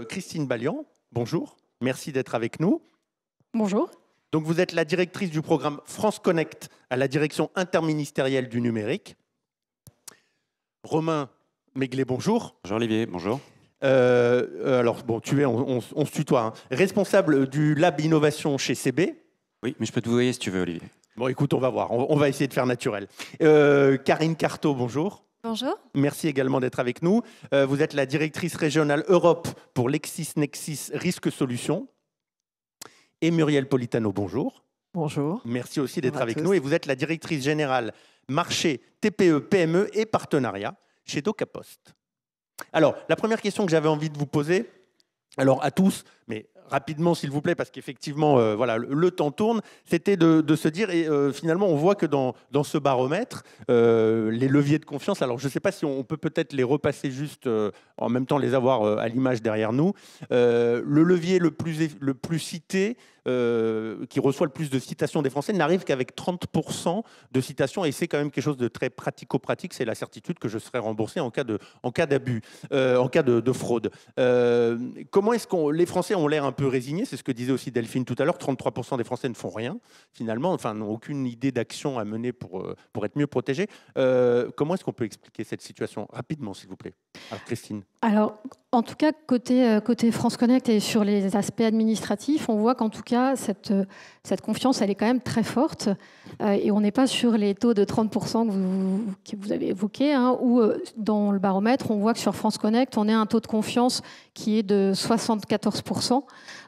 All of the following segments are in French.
Christine Ballian, bonjour. Merci d'être avec nous. Bonjour. Donc, vous êtes la directrice du programme France Connect à la direction interministérielle du numérique. Romain Maiglet, bonjour. Bonjour Olivier, bonjour. Alors, bon, on se tutoie, hein. Responsable du Lab Innovation chez CB. Oui, mais je peux te vous voyer si tu veux, Olivier. Bon, écoute, on va voir. On va essayer de faire naturel. Karine Carto, bonjour. Bonjour. Merci également d'être avec nous. Vous êtes la directrice régionale Europe pour LexisNexis Risque Solutions. Et Muriel Politano, bonjour. Bonjour. Merci aussi d'être avec tous. nous. Et vous êtes la directrice générale marché, TPE, PME et partenariat chez DocaPost. Alors, la première question que j'avais envie de vous poser, alors à tous, mais rapidement s'il vous plaît, parce qu'effectivement, voilà, le temps tourne, c'était de se dire, et finalement on voit que dans ce baromètre, les leviers de confiance, alors je ne sais pas si on peut peut-être les repasser juste, en même temps les avoir à l'image derrière nous, le levier le plus cité, qui reçoit le plus de citations des Français, n'arrive qu'avec 30% de citations, et c'est quand même quelque chose de très pratico-pratique, c'est la certitude que je serai remboursé en cas d'abus, en cas de fraude. Comment est-ce que les Français ont l'air un peu résignés? C'est ce que disait aussi Delphine tout à l'heure, 33% des Français ne font rien, finalement, enfin n'ont aucune idée d'action à mener pour être mieux protégés. Comment est-ce qu'on peut expliquer cette situation? Rapidement, s'il vous plaît. Alors, Christine. Alors, en tout cas, côté France Connect et sur les aspects administratifs, on voit qu'en tout cas, cette confiance, elle est quand même très forte. Et on n'est pas sur les taux de 30% que vous avez évoqués, hein, où dans le baromètre, on voit que sur France Connect, on a un taux de confiance qui est de 74%,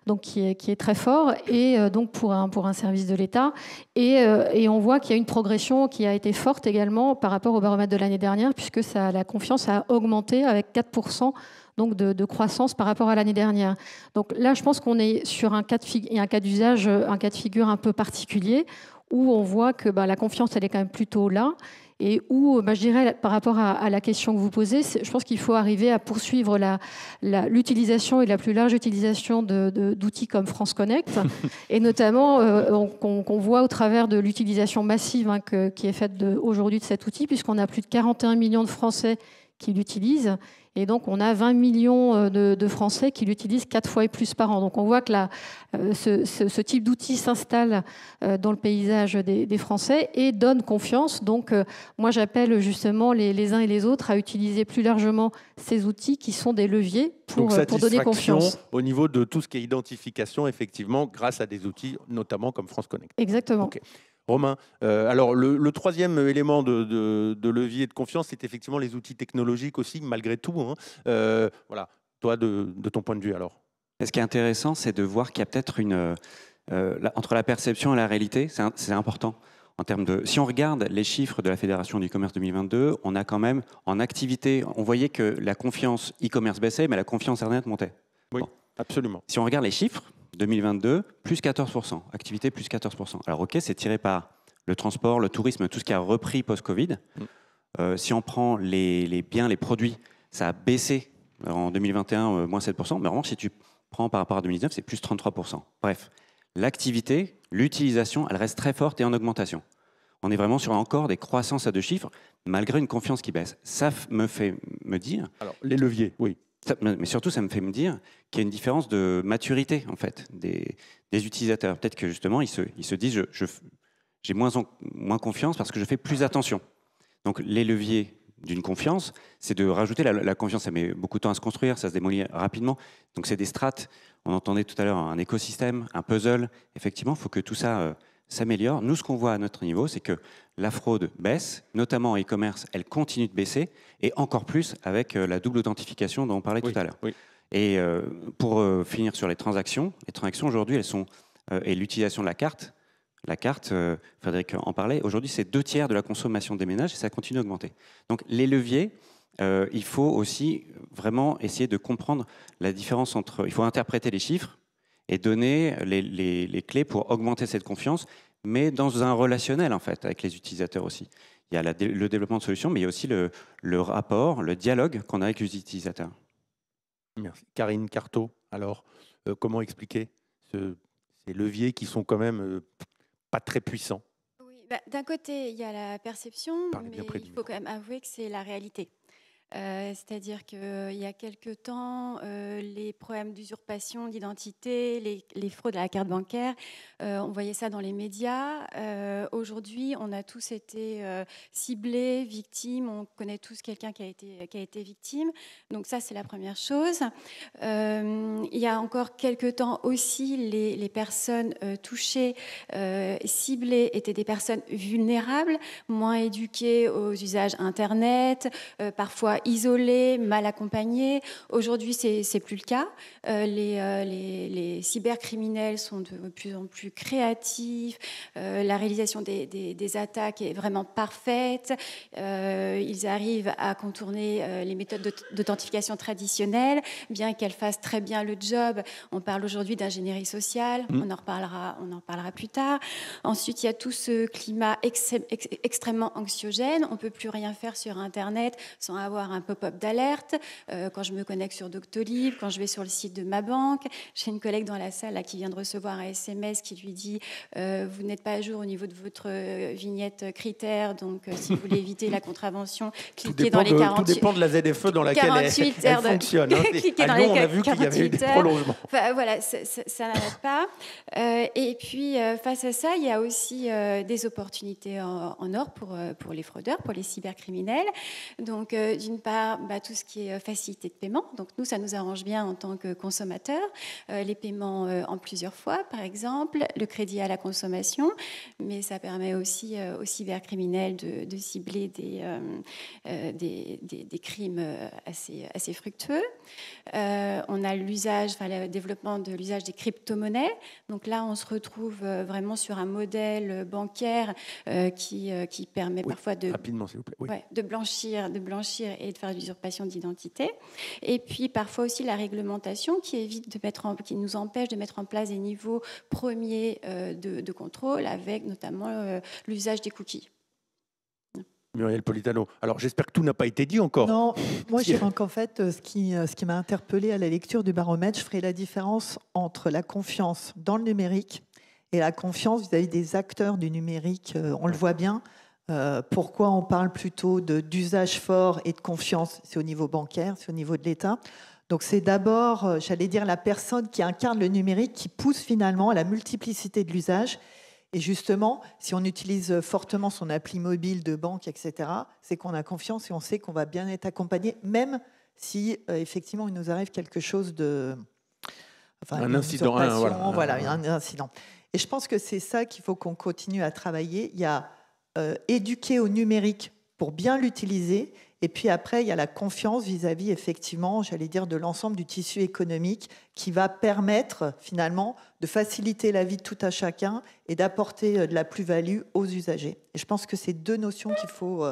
donc qui est très fort, et donc pour un service de l'État. Et on voit qu'il y a une progression qui a été forte également par rapport au baromètre de l'année dernière, puisque la confiance a augmenté avec 4% donc de croissance par rapport à l'année dernière. Donc là, je pense qu'on est sur un cas d'usage, un cas de figure un peu particulier, où on voit que la confiance, elle est quand même plutôt là, et où, je dirais, par rapport à la question que vous posez, je pense qu'il faut arriver à poursuivre l'utilisation et la plus large utilisation d'outils comme France Connect, et notamment qu'on voit au travers de l'utilisation massive qui est faite aujourd'hui de cet outil, puisqu'on a plus de 41 millions de Français qui l'utilisent. Et donc, on a 20 millions de Français qui l'utilisent 4 fois et plus par an. Donc, on voit que ce type d'outil s'installe dans le paysage des Français et donne confiance. Donc, moi, j'appelle justement les uns et les autres à utiliser plus largement ces outils qui sont des leviers pour donner confiance. Au niveau de tout ce qui est identification, effectivement, grâce à des outils, notamment comme France Connect. Exactement. Okay. Romain, alors le troisième élément de levier de confiance, c'est effectivement les outils technologiques aussi, malgré tout. Hein. Voilà, toi, de ton point de vue, alors. Et ce qui est intéressant, c'est de voir qu'il y a peut-être entre la perception et la réalité, c'est important. En termes si on regarde les chiffres de la Fédération du commerce 2022, on a quand même, en activité, on voyait que la confiance e-commerce baissait, mais la confiance Internet montait. Oui, bon. Absolument. Si on regarde les chiffres, 2022, plus 14%, activité plus 14%. Alors ok, c'est tiré par le transport, le tourisme, tout ce qui a repris post-Covid. Si on prend les biens, les produits, ça a baissé en 2021, moins 7%, mais en revanche, si tu prends par rapport à 2019, c'est plus 33%. Bref, l'activité, l'utilisation, elle reste très forte et en augmentation. On est vraiment sur encore des croissances à deux chiffres, malgré une confiance qui baisse. Ça me fait me dire... Alors, les leviers, oui. Mais surtout, ça me fait me dire qu'il y a une différence de maturité, en fait, des utilisateurs. Peut-être que, justement, ils se disent j'ai moins confiance parce que je fais plus attention. Donc, les leviers d'une confiance, c'est de rajouter la confiance. Ça met beaucoup de temps à se construire, ça se démolit rapidement. Donc, c'est des strates. On entendait tout à l'heure un écosystème, un puzzle. Effectivement, il faut que tout ça s'améliore. Nous, ce qu'on voit à notre niveau, c'est que la fraude baisse, notamment en e-commerce, elle continue de baisser, et encore plus avec la double authentification dont on parlait tout à l'heure. Oui. Et pour finir sur les transactions aujourd'hui, elles sont et l'utilisation de la carte. La carte, Frédéric en parlait, aujourd'hui c'est 2/3 de la consommation des ménages et ça continue d'augmenter. Donc les leviers, il faut aussi vraiment essayer de comprendre la différence entre... Il faut interpréter les chiffres et donner les clés pour augmenter cette confiance, mais dans un relationnel en fait, avec les utilisateurs aussi. Il y a le développement de solutions, mais il y a aussi le rapport, le dialogue qu'on a avec les utilisateurs. Merci. Karine Carto, alors, comment expliquer ces leviers qui sont quand même pas très puissants? Oui, d'un côté, il y a la perception, mais il faut quand même avouer que c'est la réalité. C'est-à-dire qu'il y a quelque temps, les problèmes d'usurpation d'identité, les fraudes à la carte bancaire, on voyait ça dans les médias. Aujourd'hui, on a tous été ciblés, victimes. On connaît tous quelqu'un qui a été victime. Donc ça, c'est la première chose. Il y a encore quelque temps aussi, les personnes touchées, ciblées, étaient des personnes vulnérables, moins éduquées aux usages Internet, parfois isolés, mal accompagnés. Aujourd'hui, c'est plus le cas. Les cybercriminels sont de plus en plus créatifs. La réalisation des attaques est vraiment parfaite. Ils arrivent à contourner les méthodes d'authentification traditionnelles, bien qu'elles fassent très bien le job. On parle aujourd'hui d'ingénierie sociale. On en reparlera plus tard. Ensuite, il y a tout ce climat extrêmement anxiogène. On ne peut plus rien faire sur Internet sans avoir un pop-up d'alerte. Quand je me connecte sur Doctolib, quand je vais sur le site de ma banque, j'ai une collègue dans la salle là, qui vient de recevoir un SMS qui lui dit vous n'êtes pas à jour au niveau de votre vignette critère, donc si vous voulez éviter la contravention, cliquez dans les 48... Tout dépend de la ZFE dans laquelle elle fonctionne. Hein. Cliquez dans Lyon, les on a vu qu'il y avait eu des prolongements. Enfin, voilà, ça n'arrête pas. Et puis, face à ça, il y a aussi des opportunités en or pour les fraudeurs, pour les cybercriminels. Donc, d'une part, tout ce qui est facilité de paiement. Donc, nous, ça nous arrange bien en tant que consommateurs. Les paiements en plusieurs fois, par exemple, le crédit à la consommation. Mais ça permet aussi aux cybercriminels de cibler des crimes assez fructueux. On a le développement de l'usage des crypto-monnaies. Donc là, on se retrouve vraiment sur un modèle bancaire qui permet parfois rapidement, s'il vous plaît. Oui. De blanchir et de faire de l'usurpation d'identité. Et puis parfois aussi la réglementation qui nous empêche de mettre en place des niveaux premiers de contrôle, avec notamment l'usage des cookies. Muriel Politano. Alors, j'espère que tout n'a pas été dit encore. Non, moi, je crois qu'en fait, ce qui m'a interpellée à la lecture du baromètre, je ferai la différence entre la confiance dans le numérique et la confiance vis-à-vis des acteurs du numérique. On le voit bien. Pourquoi on parle plutôt d'usage fort et de confiance? C'est au niveau bancaire, c'est au niveau de l'État. Donc, c'est d'abord, j'allais dire, la personne qui incarne le numérique qui pousse finalement à la multiplicité de l'usage. Et justement, si on utilise fortement son appli mobile de banque, etc., c'est qu'on a confiance et on sait qu'on va bien être accompagné, même si effectivement il nous arrive quelque chose de... un incident. Voilà, un incident. Et je pense que c'est ça qu'il faut qu'on continue à travailler. Il y a éduquer au numérique pour bien l'utiliser. Et puis après, il y a la confiance vis-à-vis, effectivement, j'allais dire, de l'ensemble du tissu économique qui va permettre, finalement, de faciliter la vie de tout à chacun et d'apporter de la plus-value aux usagers. Et je pense que c'est deux notions qu'il faut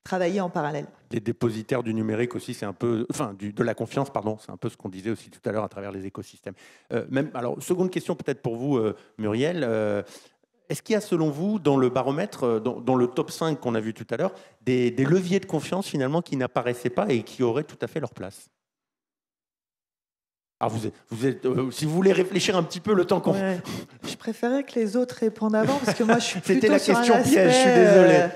travailler en parallèle. Des dépositaires du numérique aussi, c'est un peu... Enfin, de la confiance, pardon, c'est un peu ce qu'on disait aussi tout à l'heure à travers les écosystèmes. Alors, seconde question peut-être pour vous, Muriel. Est-ce qu'il y a, selon vous, dans le baromètre, dans le top 5 qu'on a vu tout à l'heure, des leviers de confiance, finalement, qui n'apparaissaient pas et qui auraient tout à fait leur place? Alors, si vous voulez réfléchir un petit peu le temps qu'on... Ouais. Je préférais que les autres répondent avant, parce que moi, je suis plutôt C'était la sur question un aspect, piège, je suis désolé.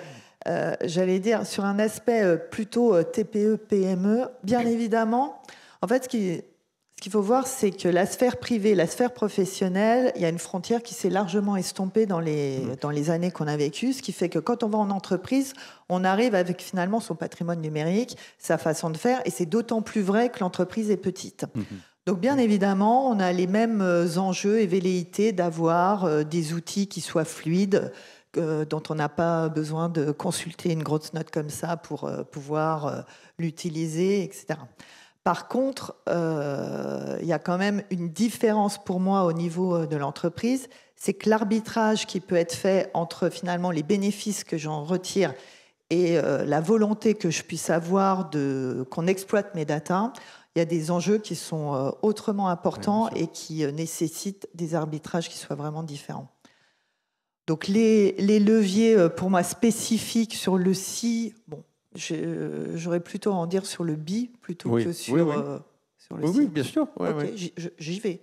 J'allais dire, sur un aspect plutôt TPE, PME. Bien évidemment, en fait, ce qu'il faut voir, c'est que la sphère privée, la sphère professionnelle, il y a une frontière qui s'est largement estompée dans les années qu'on a vécues, ce qui fait que quand on va en entreprise, on arrive avec finalement son patrimoine numérique, sa façon de faire, et c'est d'autant plus vrai que l'entreprise est petite. Donc bien évidemment, on a les mêmes enjeux et velléités d'avoir des outils qui soient fluides, dont on n'a pas besoin de consulter une grosse note comme ça pour pouvoir l'utiliser, etc. Par contre, il y a quand même une différence pour moi au niveau de l'entreprise, c'est que l'arbitrage qui peut être fait entre finalement les bénéfices que j'en retire et la volonté que je puisse avoir qu'on exploite mes datas, il y a des enjeux qui sont autrement importants et qui nécessitent des arbitrages qui soient vraiment différents. Donc les leviers pour moi spécifiques sur le si, bon, j'aurais plutôt à en dire sur le bi plutôt que sur, sur le si. Oui, bien sûr. Okay, j'y vais.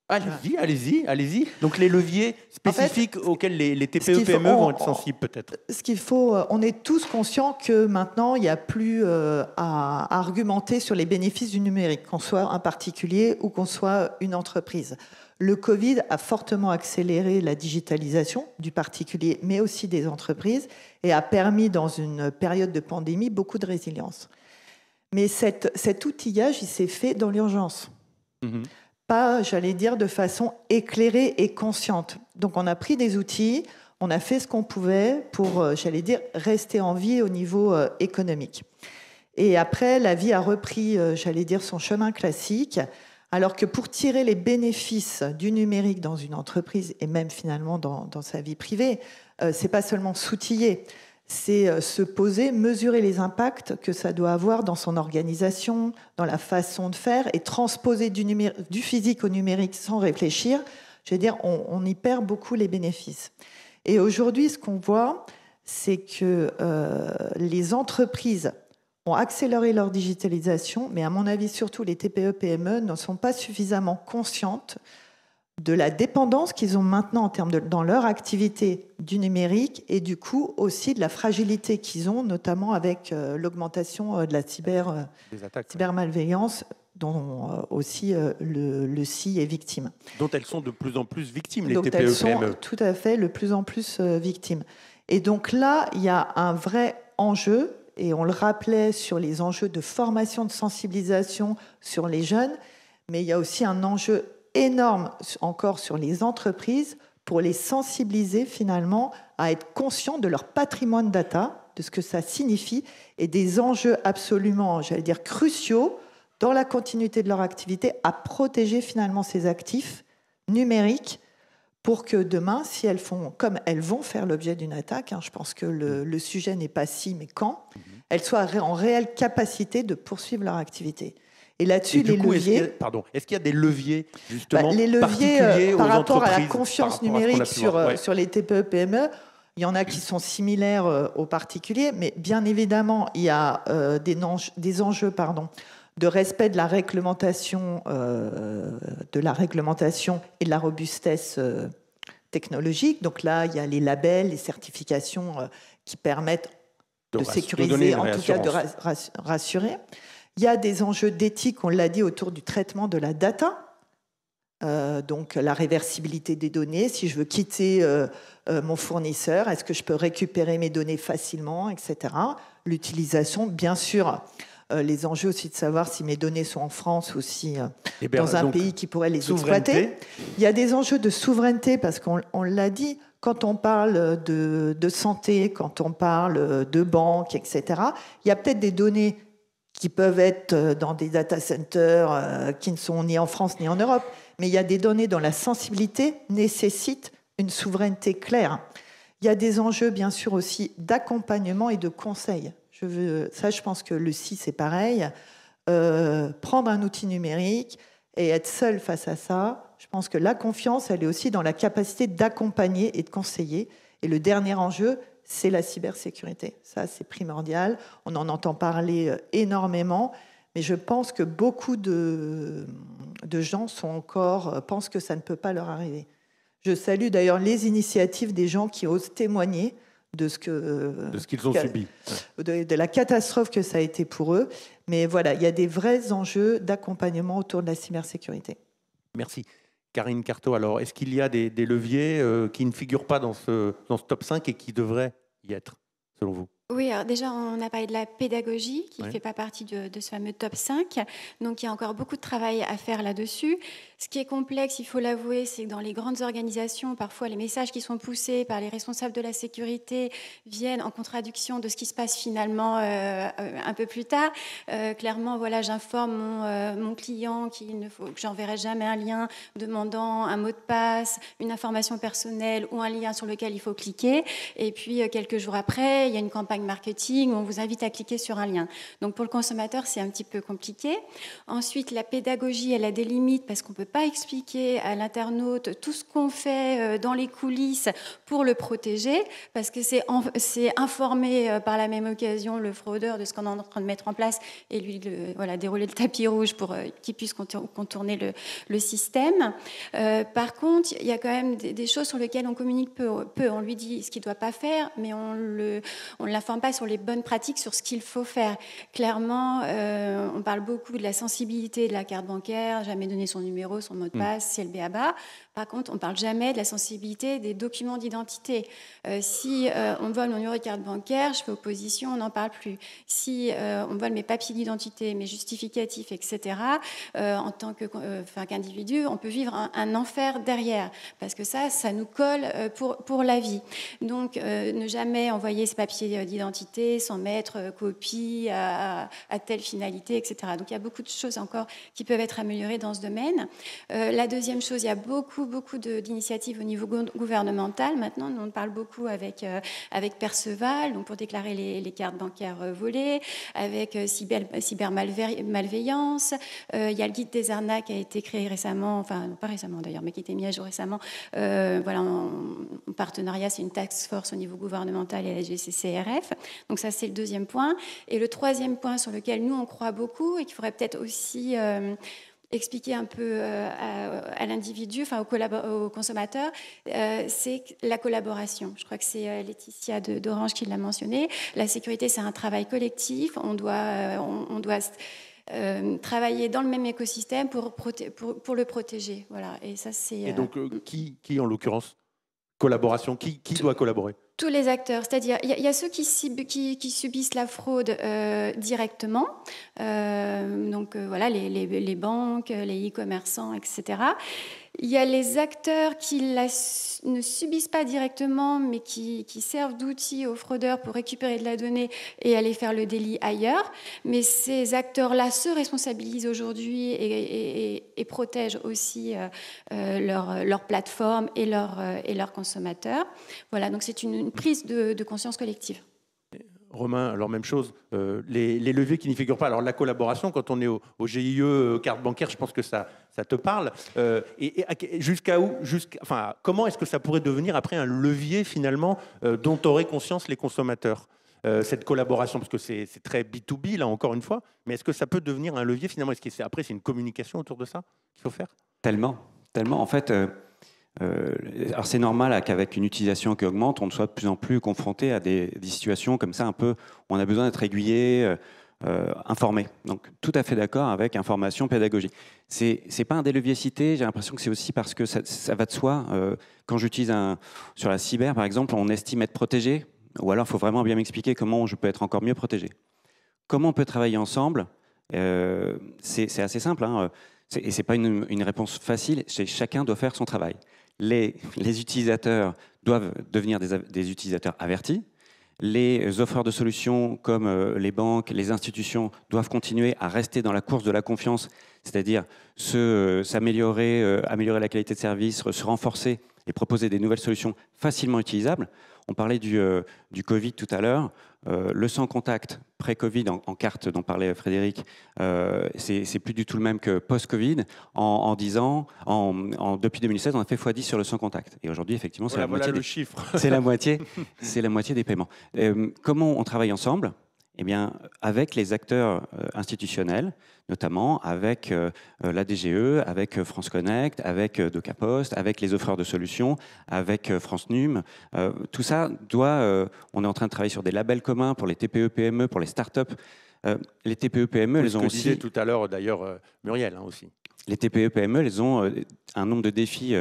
Allez-y. Donc les leviers spécifiques auxquels les TPE-PME vont être sensibles peut-être. Ce qu'il faut, on est tous conscients que maintenant, il n'y a plus à argumenter sur les bénéfices du numérique, qu'on soit un particulier ou qu'on soit une entreprise. Le Covid a fortement accéléré la digitalisation du particulier, mais aussi des entreprises, et a permis, dans une période de pandémie, beaucoup de résilience. Mais cet outillage, il s'est fait dans l'urgence. Pas, j'allais dire, de façon éclairée et consciente. Donc on a pris des outils, on a fait ce qu'on pouvait pour, j'allais dire, rester en vie au niveau économique. Et après, la vie a repris, j'allais dire, son chemin classique, alors que pour tirer les bénéfices du numérique dans une entreprise, et même finalement dans sa vie privée, c'est pas seulement s'outiller, c'est se poser, mesurer les impacts que ça doit avoir dans son organisation, dans la façon de faire, et transposer du physique au numérique sans réfléchir. Je veux dire, on y perd beaucoup les bénéfices. Et aujourd'hui, ce qu'on voit, c'est que les entreprises ont accéléré leur digitalisation, mais à mon avis, surtout les TPE-PME ne sont pas suffisamment conscientes de la dépendance qu'ils ont maintenant en termes dans leur activité du numérique et du coup aussi de la fragilité qu'ils ont, notamment avec l'augmentation de la cybermalveillance dont aussi le SI est victime. Dont elles sont de plus en plus victimes, les donc TPE-PME. Elles sont tout à fait de plus en plus victimes. Et donc là, il y a un vrai enjeu, et on le rappelait sur les enjeux de formation, de sensibilisation sur les jeunes, mais il y a aussi un enjeu énorme encore sur les entreprises pour les sensibiliser finalement à être conscients de leur patrimoine data, de ce que ça signifie, et des enjeux absolument, j'allais dire, cruciaux dans la continuité de leur activité à protéger finalement ces actifs numériques pour que demain, si elles font, comme elles vont faire l'objet d'une attaque, je pense que le sujet n'est pas si, mais quand, elles soient en réelle capacité de poursuivre leur activité. Et là-dessus, les leviers... Est-ce qu'il y a des leviers, justement, les leviers par rapport à la confiance numérique sur les TPE-PME, il y en a qui sont similaires aux particuliers, mais bien évidemment, il y a des enjeux de respect de la réglementation et de la robustesse technologique. Donc là, il y a les labels, les certifications qui permettent de sécuriser, en tout cas de rassurer. Il y a des enjeux d'éthique, on l'a dit, autour du traitement de la data. Donc la réversibilité des données. Si je veux quitter mon fournisseur, est-ce que je peux récupérer mes données facilement, etc. L'utilisation, bien sûr, les enjeux aussi de savoir si mes données sont en France ou si dans un pays qui pourrait les exploiter. Il y a des enjeux de souveraineté parce qu'on l'a dit, quand on parle de santé, quand on parle de banque, etc., il y a peut-être des données qui peuvent être dans des data centers qui ne sont ni en France ni en Europe, mais il y a des données dont la sensibilité nécessite une souveraineté claire. Il y a des enjeux, bien sûr, aussi d'accompagnement et de conseil. Je pense que le SI, c'est pareil. Prendre un outil numérique et être seul face à ça, je pense que la confiance, elle est aussi dans la capacité d'accompagner et de conseiller. Et le dernier enjeu, c'est la cybersécurité. Ça, c'est primordial. On en entend parler énormément, mais je pense que beaucoup de gens pensent que ça ne peut pas leur arriver. Je salue d'ailleurs les initiatives des gens qui osent témoigner de ce qu'ils ont subi, de la catastrophe que ça a été pour eux. Mais voilà, il y a des vrais enjeux d'accompagnement autour de la cybersécurité. Merci. Karine Carto, alors, est-ce qu'il y a des leviers qui ne figurent pas dans ce top 5 et qui devraient y être, selon vous ? Oui, alors déjà, on a parlé de la pédagogie qui ne fait pas partie de ce fameux top 5. Donc, il y a encore beaucoup de travail à faire là-dessus. Ce qui est complexe, il faut l'avouer, c'est que dans les grandes organisations, parfois, les messages qui sont poussés par les responsables de la sécurité viennent en contradiction de ce qui se passe finalement un peu plus tard. Clairement, voilà, j'informe mon client que j'enverrai jamais un lien demandant un mot de passe, une information personnelle ou un lien sur lequel il faut cliquer. Et puis, quelques jours après, il y a une campagne campagne marketing où on vous invite à cliquer sur un lien. Donc pour le consommateur, c'est un petit peu compliqué. Ensuite, la pédagogie, elle a des limites parce qu'on ne peut pas expliquer à l'internaute tout ce qu'on fait dans les coulisses pour le protéger, parce que c'est informer par la même occasion le fraudeur de ce qu'on est en train de mettre en place et lui dérouler le tapis rouge pour qu'il puisse contourner le système. Par contre, il y a quand même des choses sur lesquelles on communique peu. On lui dit ce qu'il ne doit pas faire, mais on ne l'informe pas sur les bonnes pratiques, sur ce qu'il faut faire. Clairement, on parle beaucoup de la sensibilité de la carte bancaire, jamais donner son numéro, son mot de passe, c'est le b.a.-ba. Par contre, on ne parle jamais de la sensibilité des documents d'identité. Si on vole mon numéro de carte bancaire, je fais opposition, on n'en parle plus. Si on vole mes papiers d'identité, mes justificatifs, etc., en tant qu'individu, on peut vivre un enfer derrière, parce que ça nous colle pour la vie. Donc, ne jamais envoyer ces papiers d'identité sans mettre copie à telle finalité, etc. Donc, il y a beaucoup de choses encore qui peuvent être améliorées dans ce domaine. La deuxième chose, il y a beaucoup d'initiatives au niveau gouvernemental. Maintenant, on parle beaucoup avec Perceval, donc pour déclarer les cartes bancaires volées, avec cybermalveillance. Il y a le guide des arnaques qui a été créé récemment, enfin pas récemment d'ailleurs, mais qui a été mis à jour récemment. En partenariat, c'est une task force au niveau gouvernemental et la GCCRF. Donc ça, c'est le deuxième point. Et le troisième point sur lequel nous, on croit beaucoup et qu'il faudrait peut-être aussi expliquer un peu à l'individu, enfin au consommateur, c'est la collaboration. Je crois que c'est Laetitia d'Orange qui l'a mentionné. La sécurité, c'est un travail collectif. On doit travailler dans le même écosystème pour le protéger. Voilà. Et ça, c'est. Et donc, qui en l'occurrence, collaboration, qui doit collaborer? Tous les acteurs, c'est-à-dire il y a ceux qui subissent la fraude directement, les banques, les e-commerçants, etc. Il y a les acteurs qui ne subissent pas directement, mais qui servent d'outils aux fraudeurs pour récupérer de la donnée et aller faire le délit ailleurs. Mais ces acteurs-là se responsabilisent aujourd'hui et protègent aussi leur plateforme et leurs consommateurs. Voilà, donc c'est une prise de conscience collective. Romain, alors même chose, les leviers qui n'y figurent pas. Alors la collaboration, quand on est au GIE, carte bancaire, je pense que ça te parle. Comment est-ce que ça pourrait devenir après un levier finalement dont auraient conscience les consommateurs, cette collaboration, parce que c'est très B2B là encore une fois, mais est-ce que ça peut devenir un levier finalement? Est-ce que après c'est une communication autour de ça qu'il faut faire? Tellement. En fait. Alors c'est normal qu'avec une utilisation qui augmente, on soit de plus en plus confronté à des situations comme ça, un peu où on a besoin d'être aiguillé, informé. Donc tout à fait d'accord avec information, pédagogie. C'est pas un des leviers cités, j'ai l'impression que c'est aussi parce que ça va de soi. Quand j'utilise sur la cyber, par exemple, on estime être protégé, ou alors il faut vraiment bien m'expliquer comment je peux être encore mieux protégé. Comment on peut travailler ensemble? C'est assez simple, hein, et c'est pas une réponse facile, chacun doit faire son travail. Les utilisateurs doivent devenir des utilisateurs avertis. Les offreurs de solutions comme les banques, les institutions doivent continuer à rester dans la course de la confiance, c'est-à-dire s'améliorer, améliorer la qualité de service, se renforcer et proposer des nouvelles solutions facilement utilisables. On parlait du Covid tout à l'heure. Le sans contact pré-Covid en carte dont parlait Frédéric, c'est plus du tout le même que post-Covid. En 10 ans, depuis 2016, on a fait x10 sur le sans contact. Et aujourd'hui, effectivement, c'est la moitié chiffre. C'est la moitié des paiements. Comment on travaille ensemble? Eh bien, avec les acteurs institutionnels, notamment avec la DGE, avec France Connect, avec DocaPost, avec les offreurs de solutions, avec France Num. Tout ça on est en train de travailler sur des labels communs pour les TPE, PME, pour les startups. Les TPE, PME, elles ont aussi... Ce que disait tout à l'heure, d'ailleurs, Muriel, aussi. Les TPE, PME, elles ont un nombre de défis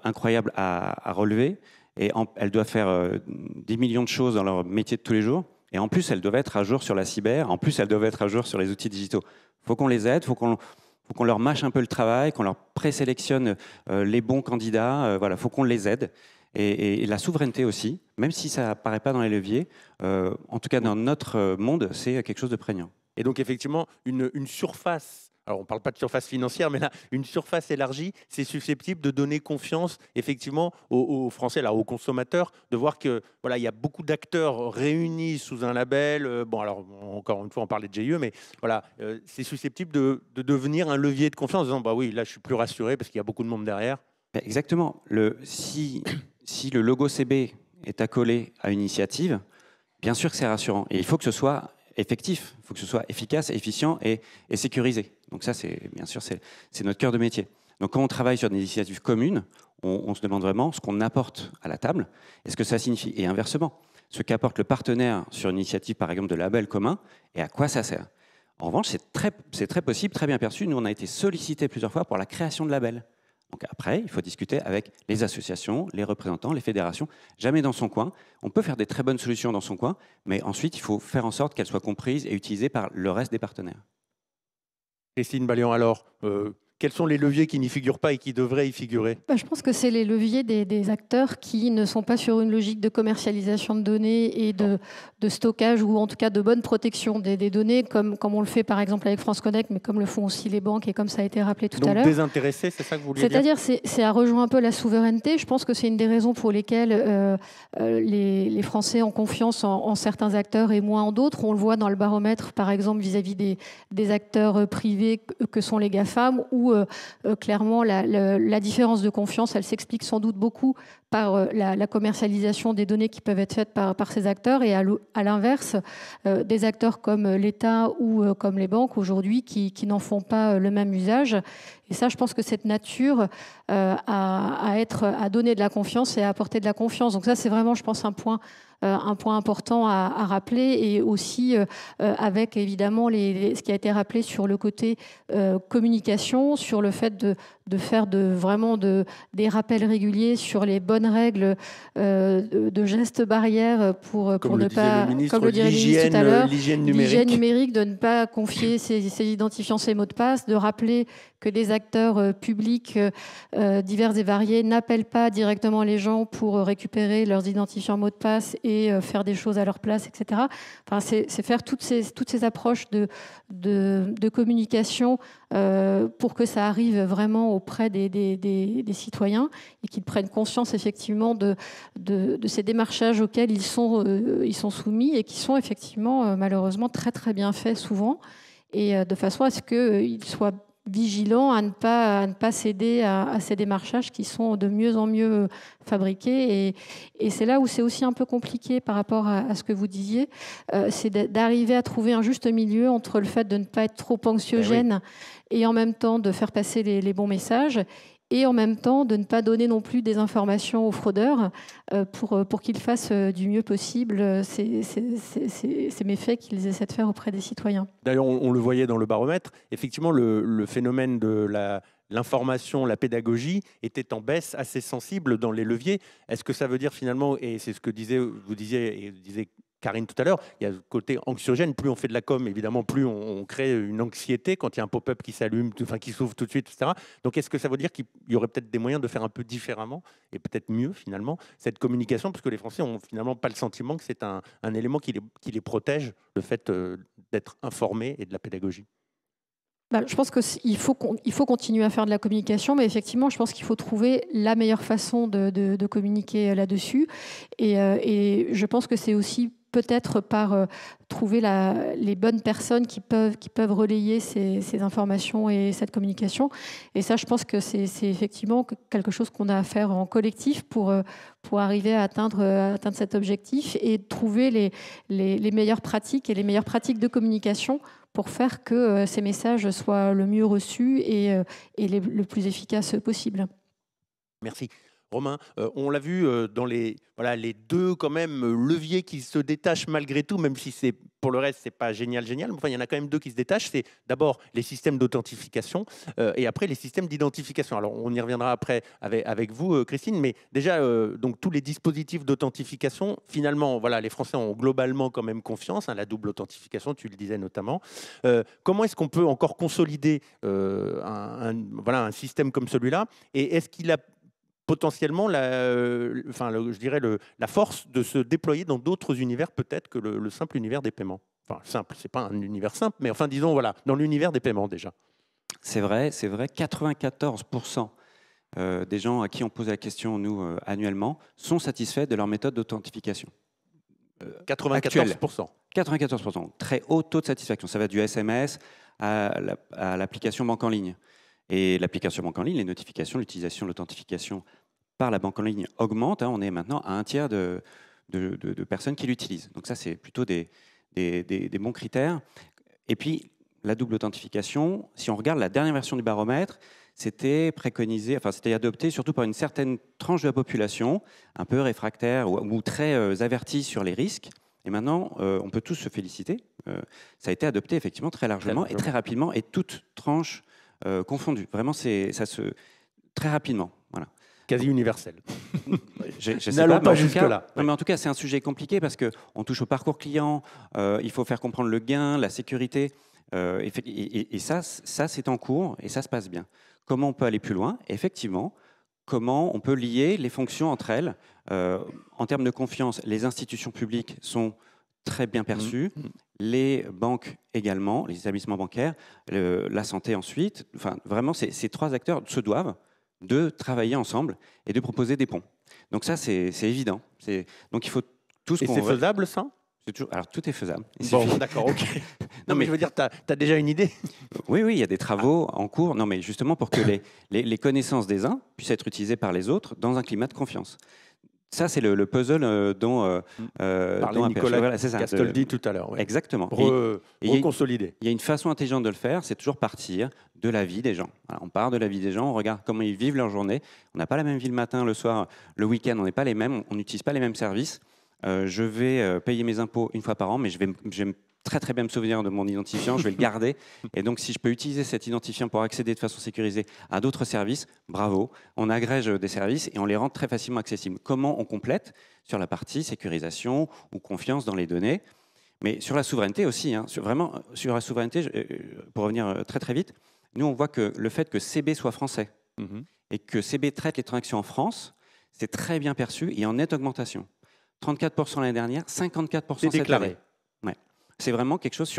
incroyables à relever. Et elles doivent faire 10 millions de choses dans leur métier de tous les jours. Et en plus, elles doivent être à jour sur la cyber. En plus, elles doivent être à jour sur les outils digitaux. Il faut qu'on les aide, il faut qu'on leur mâche un peu le travail, qu'on leur présélectionne les bons candidats. Voilà, il faut qu'on les aide. Et la souveraineté aussi, même si ça n'apparaît pas dans les leviers, en tout cas dans notre monde, c'est quelque chose de prégnant. Et donc, effectivement, une surface alors on ne parle pas de surface financière, mais là, une surface élargie, c'est susceptible de donner confiance effectivement aux Français, là, aux consommateurs, de voir que voilà, il y a beaucoup d'acteurs réunis sous un label. Bon, alors encore une fois, on parlait de GIE, mais voilà, c'est susceptible de devenir un levier de confiance en disant bah oui, là, je suis plus rassuré parce qu'il y a beaucoup de monde derrière. Exactement. Si le logo CB est accolé à une initiative, bien sûr que c'est rassurant. Et il faut que ce soit effectif, il faut que ce soit efficace, efficient et sécurisé. Donc ça, bien sûr, c'est notre cœur de métier. Donc quand on travaille sur des initiatives communes, on se demande vraiment ce qu'on apporte à la table et ce que ça signifie. Et inversement, ce qu'apporte le partenaire sur une initiative, par exemple, de label commun et à quoi ça sert. En revanche, c'est très possible, très bien perçu. Nous, on a été sollicités plusieurs fois pour la création de labels. Donc après, il faut discuter avec les associations, les représentants, les fédérations, jamais dans son coin. On peut faire des très bonnes solutions dans son coin, mais ensuite, il faut faire en sorte qu'elles soient comprises et utilisées par le reste des partenaires. Christine Ballion, alors, quels sont les leviers qui n'y figurent pas et qui devraient y figurer? Je pense que c'est les leviers des acteurs qui ne sont pas sur une logique de commercialisation de données et de stockage ou en tout cas de bonne protection des données, comme on le fait par exemple avec France Connect, mais comme le font aussi les banques et comme ça a été rappelé tout à l'heure. Donc désintéressés, c'est ça que vous voulez dire? C'est-à-dire, c'est à rejoindre un peu la souveraineté. Je pense que c'est une des raisons pour lesquelles les Français ont confiance en certains acteurs et moins en d'autres. On le voit dans le baromètre, par exemple, vis-à-vis des acteurs privés que sont les GAFAM, où clairement la différence de confiance, elle s'explique sans doute beaucoup par la commercialisation des données qui peuvent être faites par ces acteurs et à l'inverse, des acteurs comme l'État ou comme les banques aujourd'hui qui n'en font pas le même usage. Et ça, je pense que cette nature à donner de la confiance et à apporter de la confiance. Donc ça, c'est vraiment, je pense, un point important à rappeler et aussi avec évidemment ce qui a été rappelé sur le côté communication, sur le fait de faire vraiment des rappels réguliers sur les bonnes règles de gestes barrières pour ne pas, comme le dirait le ministre tout à l'heure, l'hygiène numérique, de ne pas confier ses identifiants, ses mots de passe, de rappeler que des acteurs publics divers et variés n'appellent pas directement les gens pour récupérer leurs identifiants, mots de passe et faire des choses à leur place, etc. Enfin, c'est faire toutes ces approches de communication pour que ça arrive vraiment auprès des citoyens et qu'ils prennent conscience effectivement de ces démarchages auxquels ils sont soumis et qui sont effectivement malheureusement très très bien faits souvent et de façon à ce qu'ils soient vigilants à ne pas céder à ces démarchages qui sont de mieux en mieux fabriqués. Et c'est là où c'est aussi un peu compliqué par rapport à ce que vous disiez, c'est d'arriver à trouver un juste milieu entre le fait de ne pas être trop anxiogène et en même temps de faire passer les bons messages et en même temps de ne pas donner non plus des informations aux fraudeurs pour qu'ils fassent du mieux possible ces méfaits qu'ils essaient de faire auprès des citoyens. D'ailleurs, on le voyait dans le baromètre, effectivement, le phénomène de l'information, la pédagogie était en baisse assez sensible dans les leviers. Est-ce que ça veut dire finalement, et c'est ce que vous disiez Karine tout à l'heure, il y a le côté anxiogène, plus on fait de la com, évidemment, plus on crée une anxiété quand il y a un pop-up qui s'allume, qui s'ouvre tout de suite, etc. Donc est-ce que ça veut dire qu'il y aurait peut-être des moyens de faire un peu différemment et peut-être mieux finalement cette communication, parce que les Français n'ont finalement pas le sentiment que c'est un élément qui les protège, le fait d'être informés et de la pédagogie? Je pense qu'il faut continuer à faire de la communication, mais effectivement, je pense qu'il faut trouver la meilleure façon de communiquer là-dessus. Et je pense que c'est aussi peut-être par trouver les bonnes personnes qui peuvent relayer ces informations et cette communication. Et ça, je pense que c'est effectivement quelque chose qu'on a à faire en collectif pour arriver à atteindre cet objectif et trouver les meilleures pratiques et les meilleures pratiques de communication pour faire que ces messages soient le mieux reçus et le plus efficace possible. Merci. Romain, on l'a vu dans les deux quand même leviers qui se détachent malgré tout, même si pour le reste, c'est pas génial, mais enfin, il y en a quand même deux qui se détachent. C'est d'abord les systèmes d'authentification et après les systèmes d'identification. Alors, on y reviendra après avec vous, Christine, mais déjà, donc tous les dispositifs d'authentification, finalement, voilà, les Français ont globalement quand même confiance, la double authentification, tu le disais notamment. Comment est-ce qu'on peut encore consolider un système comme celui-là? Et est-ce qu'il a potentiellement la force de se déployer dans d'autres univers peut-être que le simple univers des paiements? Enfin, simple, c'est pas un univers simple, mais enfin, disons, voilà, dans l'univers des paiements déjà. c'est vrai, 94% des gens à qui on pose la question, nous, annuellement, sont satisfaits de leur méthode d'authentification. 94%. 94%. Très haut taux de satisfaction. Ça va du SMS à l'application banque en ligne. Et l'application banque en ligne, les notifications, l'utilisation de l'authentification par la banque en ligne augmente. On est maintenant à 1/3 de personnes qui l'utilisent. Donc ça, c'est plutôt des bons critères. Et puis, la double authentification, si on regarde la dernière version du baromètre, c'était préconisé, enfin c'était adopté surtout par une certaine tranche de la population, un peu réfractaire ou très avertie sur les risques. Et maintenant, on peut tous se féliciter. Ça a été adopté effectivement très largement et très rapidement, et toute tranche confondue. Vraiment, très rapidement. Voilà. Quasi universel. N'allons pas jusque-là. Non, mais en tout cas, c'est un sujet compliqué parce qu'on touche au parcours client, il faut faire comprendre le gain, la sécurité. Et ça c'est en cours et ça se passe bien. Comment on peut aller plus loin? Effectivement, comment on peut lier les fonctions entre elles? En termes de confiance, les institutions publiques sont très bien perçues, les banques également, les établissements bancaires, la santé ensuite. Enfin, vraiment, ces trois acteurs se doivent de travailler ensemble et de proposer des ponts. Donc ça, c'est évident. Donc il faut tout ce qu'on... Et c'est faisable, ça? Alors, tout est faisable. Bon, d'accord, ok. Non, mais je veux dire, tu as déjà une idée? Oui, il y a des travaux en cours. Non, mais justement pour que les connaissances des uns puissent être utilisées par les autres dans un climat de confiance. Ça, c'est le puzzle dont Nicolas Castaldi tout à l'heure. Ouais. Exactement. Pour reconsolider. Il y a une façon intelligente de le faire, c'est toujours partir de la vie des gens. Alors, on part de la vie des gens, on regarde comment ils vivent leur journée. On n'a pas la même vie le matin, le soir, le week-end, on n'est pas les mêmes, on n'utilise pas les mêmes services. Je vais payer mes impôts une fois par an, mais je vais très bien me souvenir de mon identifiant, je vais le garder. Et donc, si je peux utiliser cet identifiant pour accéder de façon sécurisée à d'autres services, bravo. On agrège des services et on les rend très facilement accessibles. Comment on complète sur la partie sécurisation ou confiance dans les données? Mais sur la souveraineté aussi, vraiment sur la souveraineté, pour revenir très vite, nous on voit que le fait que CB soit français et que CB traite les transactions en France, c'est très bien perçu et en nette augmentation. 34% l'année dernière, 54% cette année. Ouais. C'est vraiment quelque chose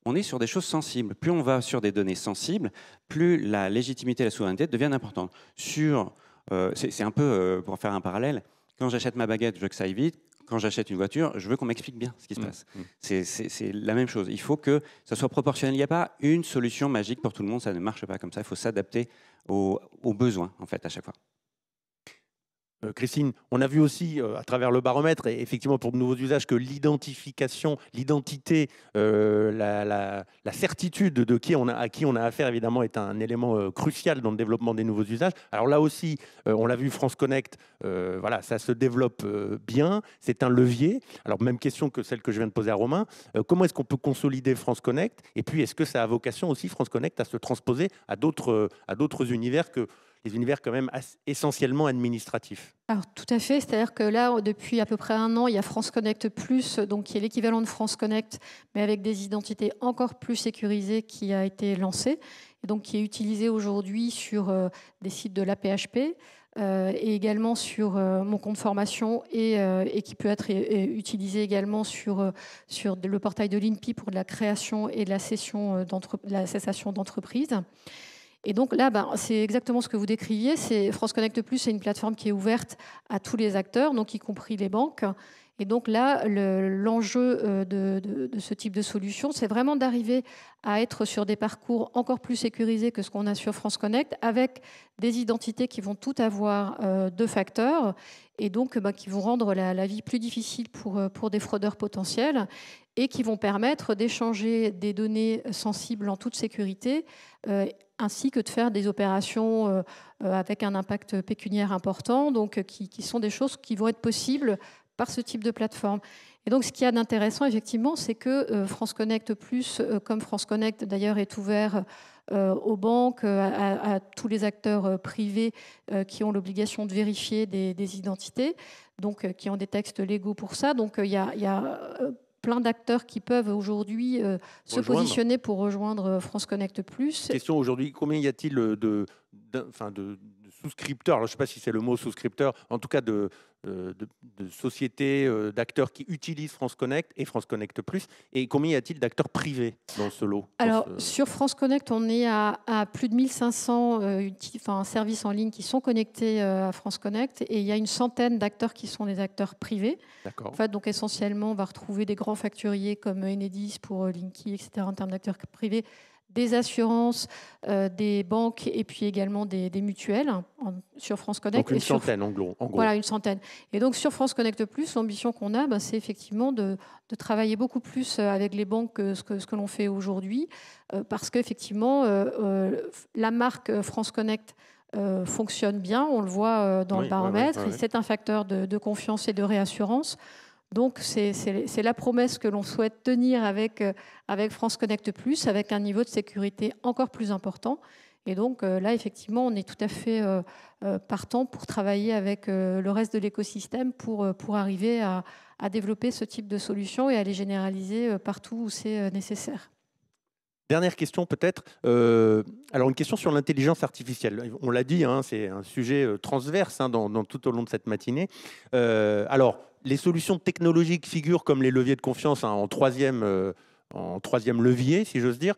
on est sur des choses sensibles. Plus on va sur des données sensibles, plus la légitimité et la souveraineté deviennent importantes. C'est un peu, pour faire un parallèle, quand j'achète ma baguette, je veux que ça aille vite. Quand j'achète une voiture, je veux qu'on m'explique bien ce qui se passe. C'est la même chose. Il faut que ça soit proportionnel. Il n'y a pas une solution magique pour tout le monde. Ça ne marche pas comme ça. Il faut s'adapter aux besoins, en fait, à chaque fois. Christine, on a vu aussi à travers le baromètre, et effectivement pour de nouveaux usages, que l'identification, l'identité, la certitude de à qui on a affaire, évidemment, est un élément crucial dans le développement des nouveaux usages. Alors là aussi, on l'a vu, France Connect, voilà, ça se développe bien, c'est un levier. Alors même question que celle que je viens de poser à Romain, comment est-ce qu'on peut consolider France Connect? Et puis est-ce que ça a vocation aussi, France Connect, à se transposer à d'autres univers que les univers quand même essentiellement administratifs? Alors, tout à fait, c'est-à-dire que là, depuis à peu près 1 an, il y a France Connect Plus, donc qui est l'équivalent de France Connect, mais avec des identités encore plus sécurisées, qui a été lancé, et donc qui est utilisé aujourd'hui sur des sites de l'APHP, et également sur mon compte formation, et qui peut être utilisé également sur le portail de l'INPI pour de la création et de la cessation d'entreprise. Et donc là, c'est exactement ce que vous décriviez. France Connect Plus, c'est une plateforme qui est ouverte à tous les acteurs, donc y compris les banques. Et donc là, l'enjeu de ce type de solution, c'est vraiment d'arriver à être sur des parcours encore plus sécurisés que ce qu'on a sur France Connect, avec des identités qui vont toutes avoir 2 facteurs, et donc qui vont rendre la vie plus difficile pour des fraudeurs potentiels, et qui vont permettre d'échanger des données sensibles en toute sécurité, ainsi que de faire des opérations avec un impact pécuniaire important, donc qui sont des choses qui vont être possibles par ce type de plateforme. Et donc, ce qu'il y a d'intéressant, effectivement, c'est que France Connect Plus, comme France Connect d'ailleurs, est ouvert aux banques, à tous les acteurs privés qui ont l'obligation de vérifier des identités, donc qui ont des textes légaux pour ça. Donc, il y a plein d'acteurs qui peuvent aujourd'hui se positionner pour rejoindre France Connect Plus. Question aujourd'hui, combien y a-t-il de souscripteurs, alors je ne sais pas si c'est le mot souscripteur, en tout cas de sociétés, d'acteurs qui utilisent France Connect et France Connect Plus, et combien y a-t-il d'acteurs privés dans ce lot? Alors, sur France Connect, on est à plus de 1500 services en ligne qui sont connectés à France Connect, et il y a une centaine d'acteurs qui sont des acteurs privés. D'accord. En fait, donc essentiellement, on va retrouver des grands facturiers comme Enedis pour Linky, etc., en termes d'acteurs privés, des assurances, des banques et puis également des mutuelles sur France Connect. Donc une centaine en gros. Voilà, une centaine. Et donc sur France Connect Plus, l'ambition qu'on a, c'est effectivement de travailler beaucoup plus avec les banques que ce que l'on fait aujourd'hui, parce qu'effectivement, la marque France Connect fonctionne bien, on le voit dans le baromètre, et c'est un facteur de confiance et de réassurance. Donc, c'est la promesse que l'on souhaite tenir avec France Connect Plus, avec un niveau de sécurité encore plus important. Et donc, là, effectivement, on est tout à fait partant pour travailler avec le reste de l'écosystème pour arriver à développer ce type de solution et à les généraliser partout où c'est nécessaire. Dernière question peut-être. Alors une question sur l'intelligence artificielle. On l'a dit, c'est un sujet transverse tout au long de cette matinée. Alors, les solutions technologiques figurent comme les leviers de confiance en troisième levier, si j'ose dire.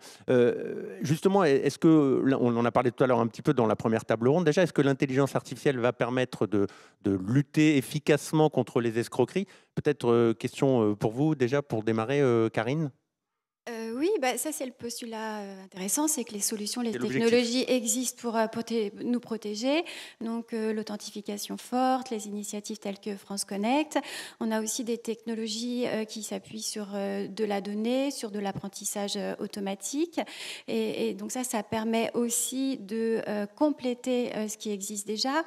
Justement, est-ce que, on en a parlé tout à l'heure un petit peu dans la première table ronde déjà, est-ce que l'intelligence artificielle va permettre de lutter efficacement contre les escroqueries? Peut-être question pour vous déjà, pour démarrer, Karine? Oui, ça c'est le postulat intéressant, c'est que les solutions, les technologies existent pour nous protéger. Donc l'authentification forte, les initiatives telles que France Connect. On a aussi des technologies qui s'appuient sur de la donnée, sur de l'apprentissage automatique. Et donc ça permet aussi de compléter ce qui existe déjà.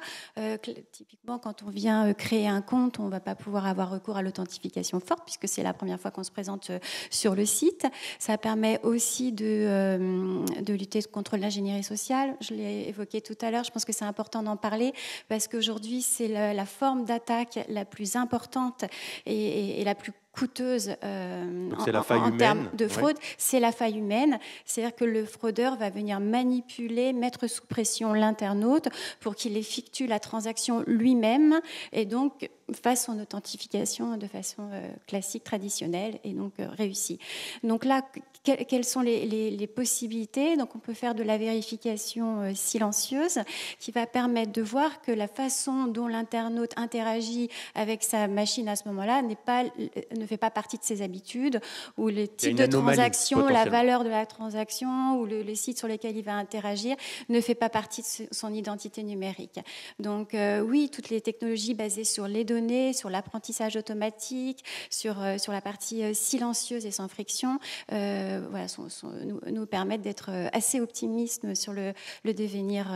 Typiquement, quand on vient créer un compte, on ne va pas pouvoir avoir recours à l'authentification forte puisque c'est la première fois qu'on se présente sur le site. Ça permet aussi de lutter contre l'ingénierie sociale. Je l'ai évoqué tout à l'heure, je pense que c'est important d'en parler parce qu'aujourd'hui, c'est la forme d'attaque la plus importante et la plus coûteuse en termes de fraude, c'est la faille humaine. C'est-à-dire que le fraudeur va venir manipuler, mettre sous pression l'internaute pour qu'il effectue la transaction lui-même et donc fasse son authentification de façon classique, traditionnelle et donc réussie. Donc là, quelles sont les possibilités? Donc on peut faire de la vérification silencieuse qui va permettre de voir que la façon dont l'internaute interagit avec sa machine à ce moment-là ne fait pas partie de ses habitudes, ou le type de transaction, la valeur de la transaction, ou les sites sur lesquels il va interagir ne fait pas partie de son identité numérique. Donc oui, toutes les technologies basées sur les données, sur l'apprentissage automatique, sur la partie silencieuse et sans friction, nous permettent d'être assez optimistes sur le devenir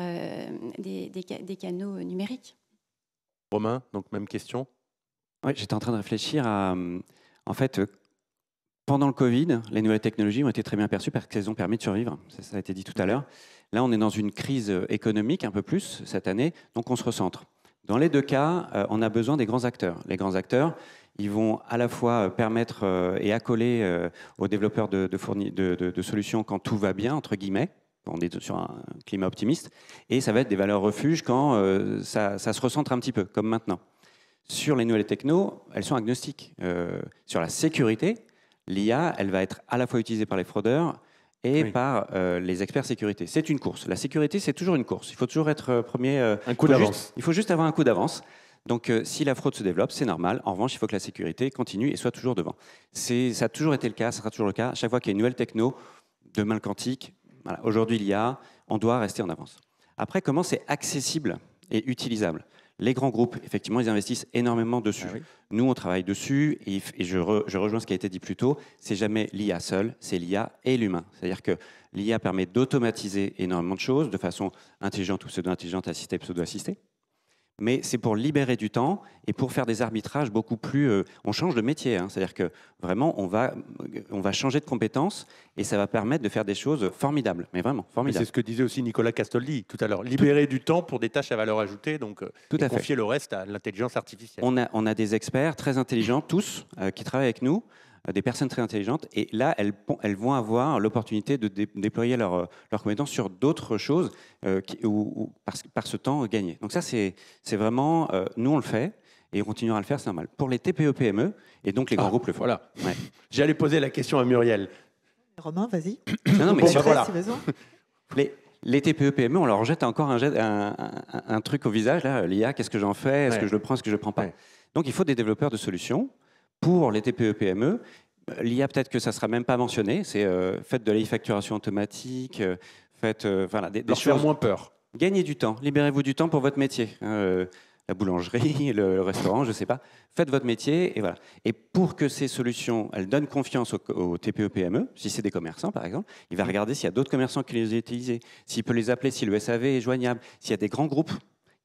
des canaux numériques. Romain, donc même question. Oui, j'étais en train de réfléchir à... En fait, pendant le Covid, les nouvelles technologies ont été très bien perçues parce qu'elles ont permis de survivre. Ça a été dit tout à l'heure. Là, on est dans une crise économique un peu plus cette année, donc on se recentre. Dans les deux cas, on a besoin des grands acteurs. Les grands acteurs, ils vont à la fois permettre et accoler aux développeurs de solutions quand tout va bien, entre guillemets. On est sur un climat optimiste. Et ça va être des valeurs refuges quand ça se recentre un petit peu, comme maintenant. Sur les nouvelles technos, elles sont agnostiques. Sur la sécurité, l'IA, elle va être à la fois utilisée par les fraudeurs et par les experts sécurité. C'est une course. La sécurité, c'est toujours une course. Il faut toujours être premier. Un coup d'avance. Il faut juste avoir un coup d'avance. Donc, si la fraude se développe, c'est normal. En revanche, il faut que la sécurité continue et soit toujours devant. Ça a toujours été le cas, ça sera toujours le cas. À chaque fois qu'il y a une nouvelle techno, demain le quantique, voilà. Aujourd'hui l'IA, on doit rester en avance. Après, comment c'est accessible et utilisable? Les grands groupes, effectivement, ils investissent énormément dessus. Ah oui. Nous, on travaille dessus et je rejoins ce qui a été dit plus tôt. C'est jamais l'IA seule, c'est l'IA et l'humain. C'est-à-dire que l'IA permet d'automatiser énormément de choses de façon intelligente ou pseudo-intelligente, assistée, pseudo-assistée. Mais c'est pour libérer du temps et pour faire des arbitrages beaucoup plus... on change de métier, hein, c'est-à-dire que vraiment, on va changer de compétences et ça va permettre de faire des choses formidables, mais vraiment formidables. C'est ce que disait aussi Nicolas Castaldi tout à l'heure, libérer du temps pour des tâches à valeur ajoutée, donc confier le reste à l'intelligence artificielle. On a des experts très intelligents, tous, qui travaillent avec nous. des personnes très intelligentes. Et là, elles vont avoir l'opportunité de déployer leurs compétences sur d'autres choses par ce temps gagné. Donc ça, c'est vraiment, nous, on le fait. Et on continuera à le faire, c'est normal. Pour les TPE-PME, et donc les grands groupes le font. Voilà. Ouais. J'allais poser la question à Muriel. Romain, vas-y. Non, mais voilà. Les TPE-PME, on leur jette encore un truc au visage. L'IA, qu'est-ce que j'en fais? Est-ce que je le prends? Est-ce que je ne le prends pas? Donc, il faut des développeurs de solutions pour les TPE-PME. L'IA, peut-être que ça ne sera même pas mentionné. C'est faites de l'e-facturation automatique, faites voilà, des choses. Faire moins peur. Gagnez du temps. Libérez-vous du temps pour votre métier. La boulangerie, le restaurant, je ne sais pas. Faites votre métier et voilà. Et pour que ces solutions, elles donnent confiance aux TPE-PME, si c'est des commerçants par exemple, il va regarder s'il y a d'autres commerçants qui les ont utilisés, s'il peut les appeler, si le SAV est joignable, s'il y a des grands groupes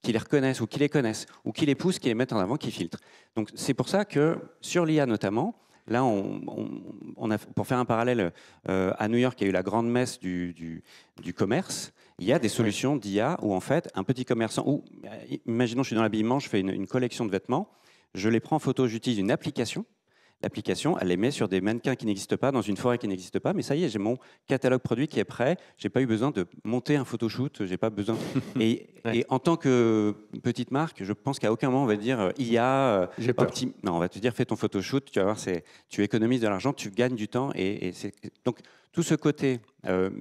qui les reconnaissent ou qui les connaissent, ou qui les poussent, qui les mettent en avant, qui filtrent. Donc c'est pour ça que sur l'IA notamment, là, on a, pour faire un parallèle, à New York, il y a eu la grande messe du commerce. Il y a des solutions d'IA où, en fait, un petit commerçant, ou imaginons, je suis dans l'habillement, je fais une collection de vêtements, je les prends en photo, j'utilise une application. L'application, elle les met sur des mannequins qui n'existent pas, dans une forêt qui n'existe pas, mais ça y est, j'ai mon catalogue produit qui est prêt, j'ai pas eu besoin de monter un photoshoot, j'ai pas besoin. Et en tant que petite marque, je pense qu'à aucun moment on va dire IA, non, on va te dire fais ton photoshoot, tu vas voir, tu économises de l'argent, tu gagnes du temps, donc tout ce côté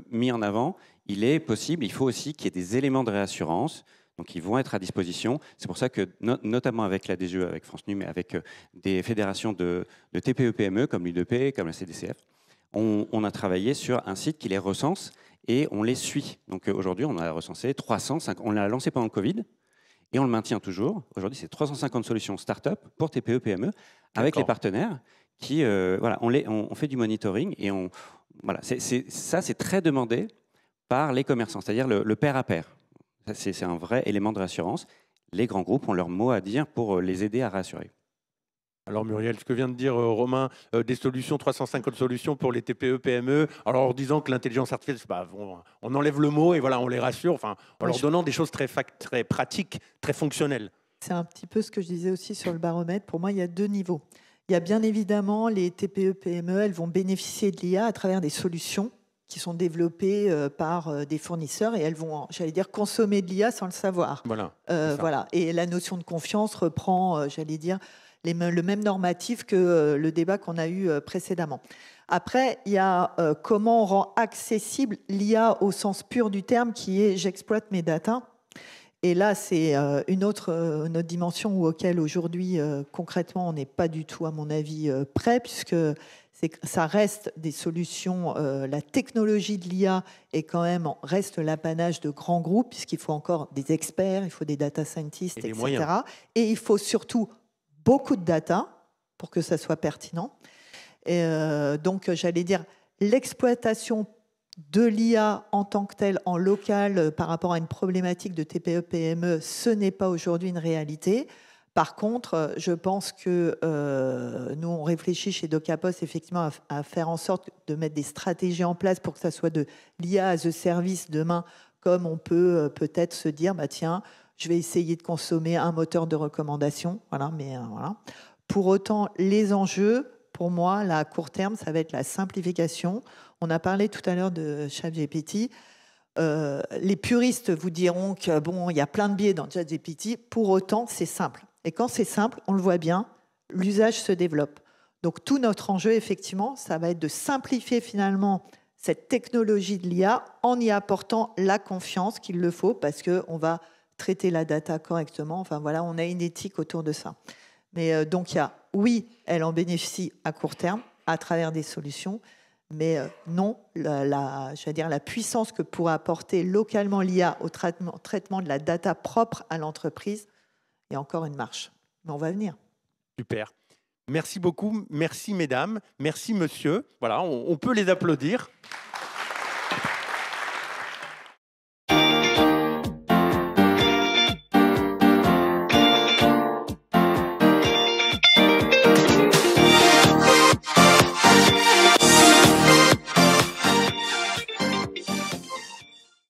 mis en avant, il est possible, il faut aussi qu'il y ait des éléments de réassurance. Donc, ils vont être à disposition. C'est pour ça que, notamment avec la DGE, avec France Nu, mais avec des fédérations de TPE-PME, comme l'UDP, comme la CDCF, on a travaillé sur un site qui les recense et on les suit. Donc, aujourd'hui, on a recensé 350. On l'a lancé pendant le Covid et on le maintient toujours. Aujourd'hui, c'est 350 solutions start-up pour TPE-PME avec les partenaires qui, voilà, on fait du monitoring et voilà, ça, c'est très demandé par les commerçants, c'est-à-dire le pair à pair. C'est un vrai élément de rassurance. Les grands groupes ont leur mot à dire pour les aider à rassurer. Alors Muriel, ce que vient de dire Romain, des solutions, 350 solutions pour les TPE, PME, alors en disant que l'intelligence artificielle, on enlève le mot et voilà, on les rassure, enfin, en leur donnant des choses très pratiques, très fonctionnelles. C'est un petit peu ce que je disais aussi sur le baromètre. Pour moi, il y a deux niveaux. Il y a bien évidemment les TPE, PME, elles vont bénéficier de l'IA à travers des solutions qui sont développées par des fournisseurs et elles vont, j'allais dire, consommer de l'IA sans le savoir. Voilà. Voilà. Et la notion de confiance reprend, j'allais dire, le même normatif que le débat qu'on a eu précédemment. Après, il y a comment on rend accessible l'IA au sens pur du terme, qui est j'exploite mes datas. Et là, c'est une autre dimension auquel aujourd'hui, concrètement, on n'est pas du tout, à mon avis, prêt, puisque ça reste des solutions. La technologie de l'IA reste l'apanage de grands groupes, puisqu'il faut encore des experts, il faut des data scientists, etc. Moyens. Et il faut surtout beaucoup de data pour que ça soit pertinent. Et donc, j'allais dire, l'exploitation de l'IA en tant que telle, en local, par rapport à une problématique de TPE-PME, ce n'est pas aujourd'hui une réalité. Par contre, je pense que nous, on réfléchit chez Docapos effectivement à faire en sorte de mettre des stratégies en place pour que ça soit de l'IA as a service demain, comme on peut peut-être se dire, bah, tiens, je vais essayer de consommer un moteur de recommandation. Voilà, mais voilà. Pour autant, les enjeux, pour moi, là, à court terme, ça va être la simplification. On a parlé tout à l'heure de ChatGPT. Les puristes vous diront que bon, il y a plein de biais dans ChatGPT. Pour autant, c'est simple. Et quand c'est simple, on le voit bien, l'usage se développe. Donc tout notre enjeu, effectivement, ça va être de simplifier finalement cette technologie de l'IA en y apportant la confiance qu'il le faut, parce qu'on va traiter la data correctement. Enfin voilà, on a une éthique autour de ça. Mais donc il y a, oui, elle en bénéficie à court terme à travers des solutions, mais non, j'allais dire la puissance que pourrait apporter localement l'IA au traitement de la data propre à l'entreprise, il y a encore une marche. Mais on va venir. Super. Merci beaucoup. Merci mesdames. Merci monsieur. Voilà, on peut les applaudir.